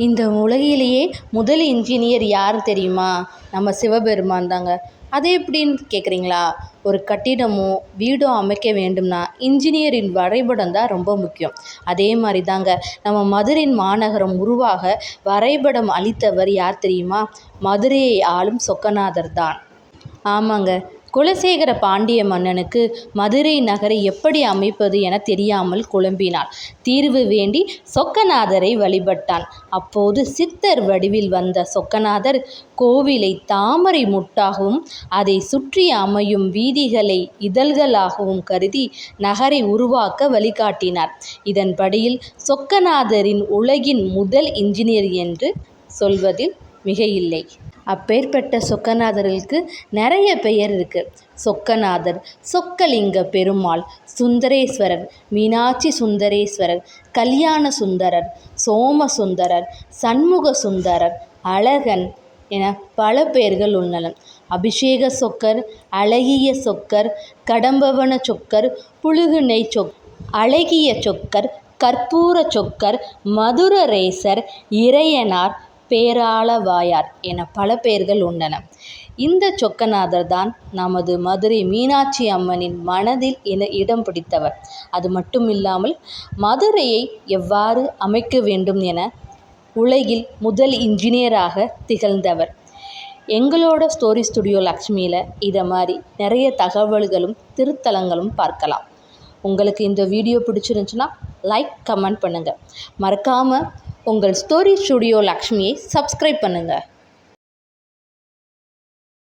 இந்த உலகிலேயே முதல் இன்ஜினியர் யார் தெரியுமா? நம்ம சிவபெருமான் தாங்க. அது எப்படின்னு கேட்குறீங்களா? ஒரு கட்டிடமோ வீடோ அமைக்க வேண்டும்னா இன்ஜினியரின் வரைபடம் தான் ரொம்ப முக்கியம். அதே மாதிரி தாங்க நம்ம மதுரை மாநகரம் உருவாக வரைபடம் அளித்தவர் யார் தெரியுமா? மதுரையை ஆளும் சொக்கநாதர் தான். ஆமாங்க. குலசேகர பாண்டிய மன்னனுக்கு மதுரை நகரை எப்படி அமைப்பது என தெரியாமல் குழம்பினான். தீர்வு வேண்டி சொக்கநாதரை வழிபட்டான். அப்போது சித்தர் வடிவில் வந்த சொக்கநாதர் கோவிலை தாமரை முட்டாகவும் அதை சுற்றி அமையும் வீதிகளை இதழ்களாகவும் கருதி நகரை உருவாக்க வழிகாட்டினார். இதன்படியில் சொக்கநாதரின் உலகின் முதல் இன்ஜினியர் என்று சொல்வதில் மிகையில்லை. அப்பேற்பட்ட சொக்கநாதருக்கு நிறைய பெயர் இருக்குது. சொக்கநாதர், சொக்கலிங்க பெருமாள், சுந்தரேஸ்வரர், மீனாட்சி சுந்தரேஸ்வரர், கல்யாண சுந்தரர், சோமசுந்தரர், சண்முக சுந்தரர், அழகன் என பல பெயர்கள் உள்ளன. அபிஷேக சொக்கர், அழகிய சொக்கர், கடம்பவன சொக்கர், புழுகுநெய் சொக்கர், அழகிய சொக்கர், கற்பூர சொக்கர், மதுரரேசர், இறையனார், பேராளவாயார் என பல பெயர்கள் உள்ளன. இந்த சொக்கநாதர் தான் நமது மதுரை மீனாட்சி அம்மனின் மனதில் இடம் பிடித்தவர். அது மட்டும் இல்லாமல் மதுரையை எவ்வாறு அமைக்க வேண்டும் என உலகில் முதல் இன்ஜினியராக திகழ்ந்தவர். எங்களோட ஸ்டோரி ஸ்டுடியோ லக்ஷ்மியில் இதை மாதிரி நிறைய தகவல்களும் திருத்தலங்களும் பார்க்கலாம். உங்களுக்கு இந்த வீடியோ பிடிச்சிருந்துச்சுன்னா லைக், கமெண்ட் பண்ணுங்கள். மறக்காமல் உங்கள் ஸ்டோரி ஸ்டுடியோ லக்ஷ்மியை சப்ஸ்கிரைப் பண்ணுங்கள்.